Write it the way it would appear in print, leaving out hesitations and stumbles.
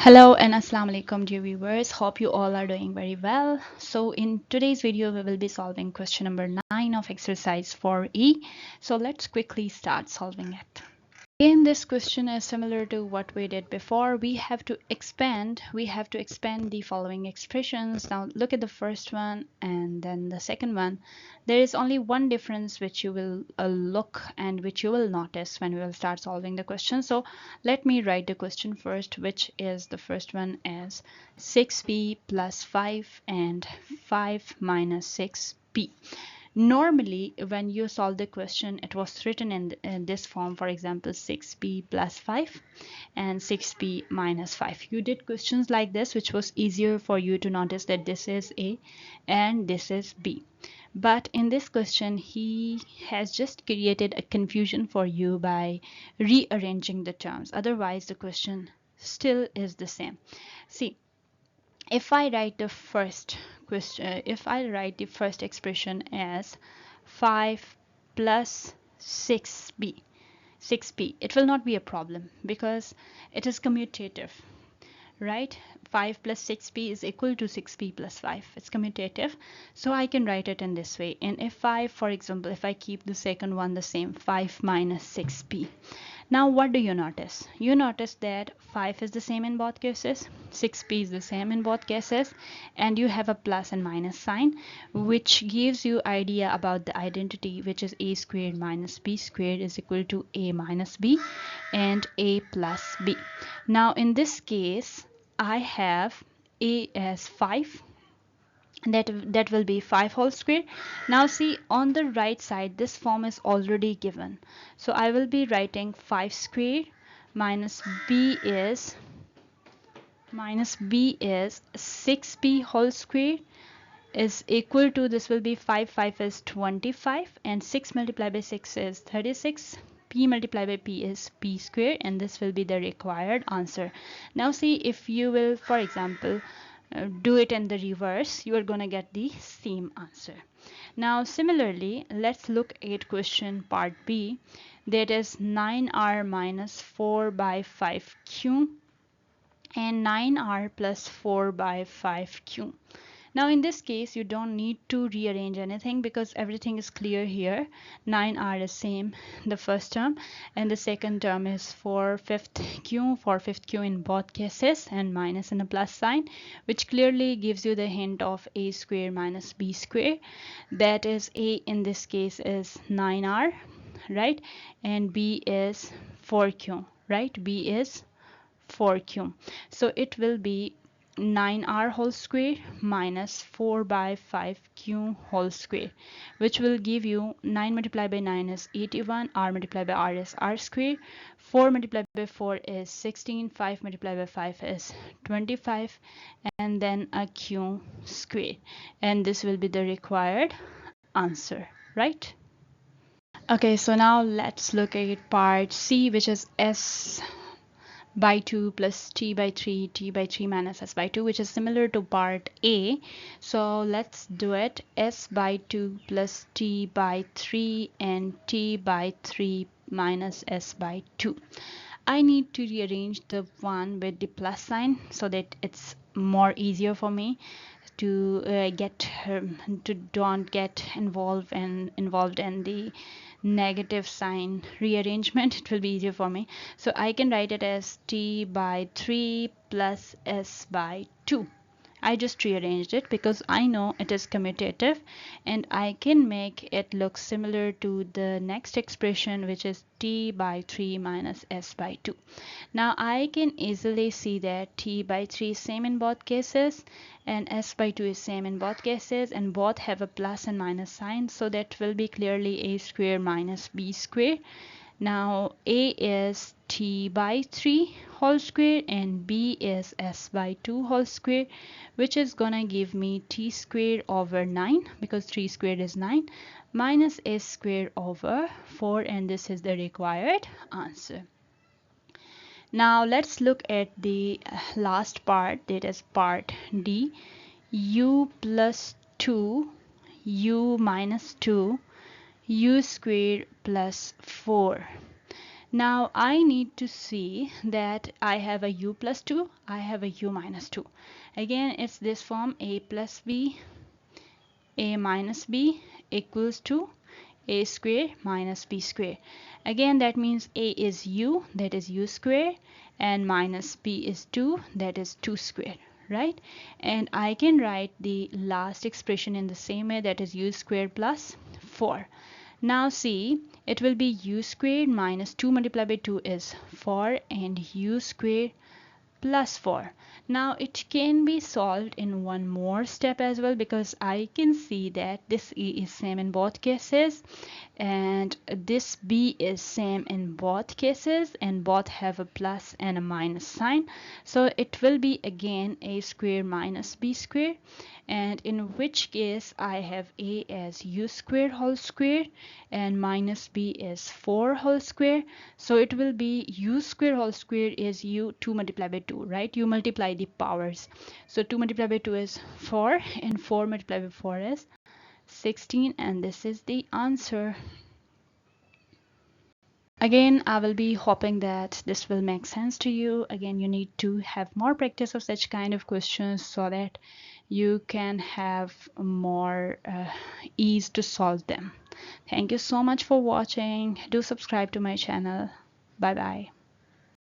Hello and assalamu alaikum dear viewers. Hope you all are doing very well. So in today's video we will be solving question number 9 of exercise 4E. So let's quickly start solving it. Again, this question is similar to what we did before. We have to expand the following expressions. Now look at the first one and then the second one. There is only one difference which you will look and which you will notice when we will start solving the question. So let me write the question first, which is the first one as 6b plus 5 and 5 minus 6b. Normally when you solve the question, it was written in this form, for example 6b plus 5 and 6b minus 5. You did questions like this, which was easier for you to notice that this is a and this is b. But in this question he has just created a confusion for you by rearranging the terms. Otherwise the question still is the same. See, if I write the first question, if I write the first expression as 5 plus 6b, it will not be a problem because it is commutative, right? 5 plus 6b is equal to 6b plus 5. It's commutative, so I can write it in this way. And if I, for example, if I keep the second one the same, 5 minus 6b, now what do you notice? You notice that 5 is the same in both cases, 6b is the same in both cases, and you have a plus and minus sign, which gives you idea about the identity, which is a squared minus b squared is equal to a minus b and a plus b. Now in this case I have a as 5, that will be 5 whole square. Now see, on the right side this form is already given, so I will be writing 5 square minus b is 6b whole square is equal to, this will be 5 is 25 and 6 multiplied by 6 is 36. P multiplied by p is p square, and this will be the required answer. Now see, if you will, for example, do it in the reverse, you are going to get the same answer. Now similarly, let's look at question part B, that is 9r minus 4 by 5q and 9r plus 4 by 5q. Now in this case you don't need to rearrange anything because everything is clear here. 9r is same the first term, and the second term is for fifth q in both cases, and minus and a plus sign, which clearly gives you the hint of a square minus b square. That is, a in this case is 9r, right, and b is 4q, right, b is 4q. So it will be 9r whole square minus 4 by 5q whole square, which will give you 9 multiplied by 9 is 81, r multiplied by r is r square, 4 multiplied by 4 is 16, 5 multiplied by 5 is 25, and then a q square, and this will be the required answer, right? Okay, so now let's look at part C, which is S by 2 plus t by 3 minus s by 2, which is similar to part A. So let's do it. S by 2 plus t by 3 and t by 3 minus s by 2. I need to rearrange the one with the plus sign so that it's more easier for me to to don't get involved in the negative sign rearrangement. It will be easier for me, so I can write it as t by 3 plus s by 2. I just rearranged it because I know it is commutative, and I can make it look similar to the next expression, which is t by 3 minus s by 2. Now I can easily see that t by 3 is same in both cases and s by 2 is same in both cases, and both have a plus and minus sign, so that will be clearly a square minus b square. Now a is t by 3 whole square and b is s by 2 whole square, which is gonna give me t square over 9, because 3 squared is 9, minus s square over 4, and this is the required answer. Now let's look at the last part, that is part D. U plus 2 u minus 2 u square plus 4. Now I need to see that I have a u plus 2, I have a u minus 2. Again, it's this form: a plus b, a minus b equals to a square minus b square. Again, that means a is u, that is u square, and minus b is 2, that is 2 square, right? And I can write the last expression in the same way, that is u square plus 4. Now see, it will be u squared minus 2 multiplied by 2 is 4, and u squared plus 4. Now it can be solved in one more step as well, because I can see that this a is same in both cases and this b is same in both cases, and both have a plus and a minus sign. So it will be again a square minus b square, and in which case I have a as u square whole square and minus b is 4 whole square. So it will be u square whole square is u 2 multiplied by 2, right? You multiply the powers. So 2 multiplied by 2 is 4 and 4 multiplied by 4 is 16, and this is the answer. Again, I will be hoping that this will make sense to you. Again, you need to have more practice of such kind of questions so that you can have more ease to solve them. Thank you so much for watching. Do subscribe to my channel. Bye bye.